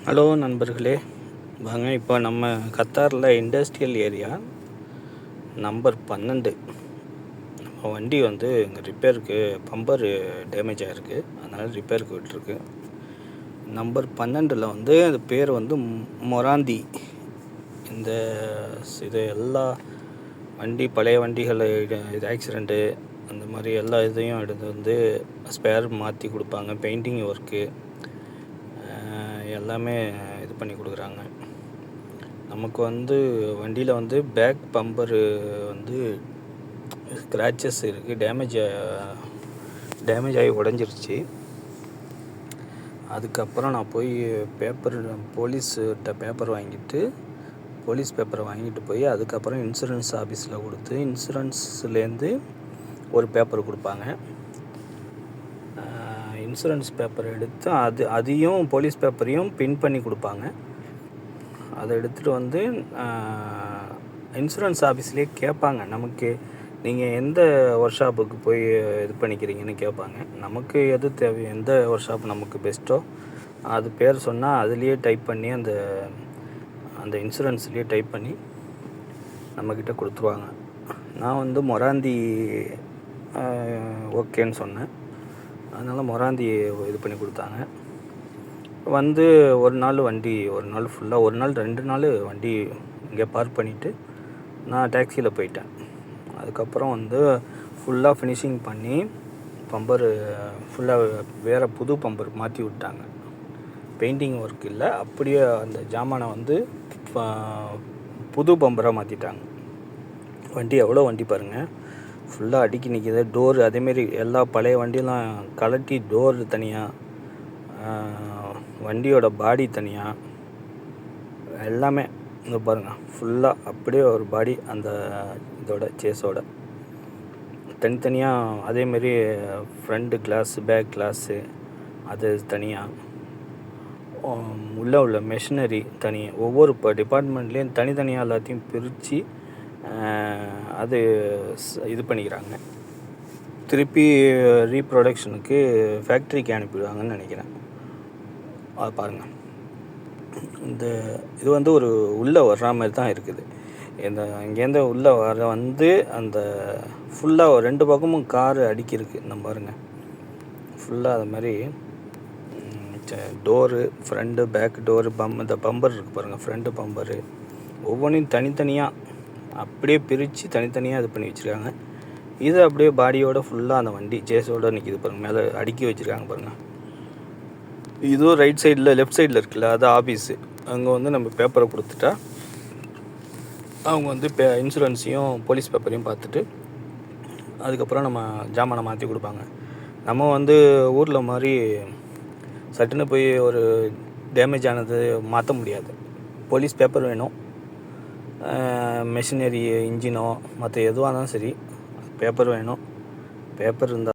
Hello நண்பர்களே, வாங்க இப்போ நம்ம கத்தாரில் இண்டஸ்ட்ரியல் ஏரியா நம்பர் 12 நம்ம வண்டி வந்து இங்கே ரிப்பேருக்கு பம்பர் டேமேஜ் ஆகிருக்கு. அதனால் ரிப்பேருக்கு விட்டுருக்கு. நம்பர் 12ல் வந்து அது பேர் வந்து மொராந்தி. இந்த இது எல்லா வண்டி பழைய வண்டிகள் இது ஆக்சிடெண்ட்டு அந்த மாதிரி எல்லா இதையும் எடுத்து வந்து ஸ்பேர் மாற்றி கொடுப்பாங்க. பெயிண்டிங் ஒர்க்கு எல்லாமே இது பண்ணி கொடுக்குறாங்க. நமக்கு வந்து வண்டியில் வந்து பேக் பம்பரு வந்து ஸ்க்ராச்சஸ் இருக்குது, டேமேஜ் ஆகி உடஞ்சிருச்சு. அதுக்கப்புறம் நான் போய் போலீஸ்கிட்ட போலீஸ் பேப்பரை வாங்கிட்டு போய் அதுக்கப்புறம் இன்சூரன்ஸ் ஆஃபீஸில் கொடுத்து இன்சூரன்ஸ்லேருந்து ஒரு பேப்பர் கொடுப்பாங்க. இன்சூரன்ஸ் பேப்பர் எடுத்து அதையும் போலீஸ் பேப்பரையும் பின் பண்ணி கொடுப்பாங்க. அதை எடுத்துகிட்டு வந்து இன்சூரன்ஸ் ஆஃபீஸ்லேயே கேட்பாங்க, நமக்கு நீங்கள் எந்த ஒர்க் ஷாப்புக்கு போய் இது பண்ணிக்கிறீங்கன்னு கேட்பாங்க. நமக்கு எது தேவை, எந்த ஒர்க் ஷாப் நமக்கு பெஸ்ட்டோ அது பேர் சொன்னால் அதுலேயே டைப் பண்ணி அந்த இன்சூரன்ஸ்லேயே டைப் பண்ணி நம்மக்கிட்ட கொடுத்துருவாங்க. நான் வந்து மொராந்தி ஓகேன்னு சொன்னேன். அதனால் மொராந்தி இது பண்ணி கொடுத்தாங்க. வந்து ஒரு நாள் ஃபுல்லாக 2 நாள் வண்டி இங்கே பார்க் பண்ணிவிட்டு நான் டாக்ஸியில் போயிட்டேன். அதுக்கப்புறம் வந்து ஃபுல்லாக ஃபினிஷிங் பண்ணி பம்பரு ஃபுல்லாக வேறு புது பம்பர் மாற்றி விட்டாங்க. பெயிண்டிங் ஒர்க் இல்லை, அப்படியே அந்த ஜாமானை வந்து புது பம்பராக மாற்றிட்டாங்க. வண்டி பாருங்கள், ஃபுல்லாக அடுக்கி நிற்கிது. டோரு அதேமாரி எல்லா பழைய வண்டியெலாம் கலட்டி டோரு தனியாக, வண்டியோட பாடி தனியாக, எல்லாமே இங்கே பாருங்கள் ஃபுல்லாக அப்படியே ஒரு பாடி அந்த இதோட சேஸோட தனித்தனியாக. அதேமாரி ஃப்ரண்ட் கிளாஸு பேக் கிளாஸு அது தனியாக, உள்ள மெஷினரி தனியாக, ஒவ்வொரு டிபார்ட்மெண்ட்லேயும் தனித்தனியாக எல்லாத்தையும் பிரித்து அது இது பண்ணிக்கிறாங்க. திருப்பி ரீப்ரொடக்ஷனுக்கு ஃபேக்ட்ரிக்கு அனுப்பிடுவாங்கன்னு நினைக்கிறேன். அது பாருங்கள், இது வந்து ஒரு உள்ளே வர்ற மாதிரி தான் இருக்குது. இங்கேருந்து உள்ளே வந்து அந்த ஃபுல்லாக 2 பக்கமும் காரு அடுக்கியிருக்கு. நம்ம பாருங்கள் ஃபுல்லாக அது மாதிரி டோரு, ஃப்ரண்ட்டு பேக் டோரு, இந்த பம்பர் இருக்குது பாருங்கள், ஃப்ரண்ட்டு பம்பரு ஒவ்வொன்றையும் தனித்தனியாக அப்படியே பிரித்து தனித்தனியாக இது பண்ணி வச்சுருக்காங்க. இது அப்படியே பாடியோட ஃபுல்லாக அந்த வண்டி சேஸோடு நிற்கிது பாருங்கள், மேலே அடுக்கி வச்சுருக்காங்க பாருங்கள். இதுவும் ரைட் சைடில் லெஃப்ட் சைடில் இருக்குல்ல, அது ஆஃபீஸு. அங்கே வந்து நம்ம பேப்பரை கொடுத்துட்டா அவங்க வந்து இன்சூரன்ஸையும் போலீஸ் பேப்பரையும் பார்த்துட்டு அதுக்கப்புறம் நம்ம ஜாமானை மாற்றி கொடுப்பாங்க. நம்ம வந்து ஊரில் மாதிரி சட்டுன்னு போய் ஒரு டேமேஜ் ஆனது மாற்ற முடியாது. போலீஸ் பேப்பர் வேணும், மெஷினரி இன்ஜினோ மற்ற எதுவாக இருந்தாலும் சரி பேப்பர் வேணும். பேப்பர் இருந்தால்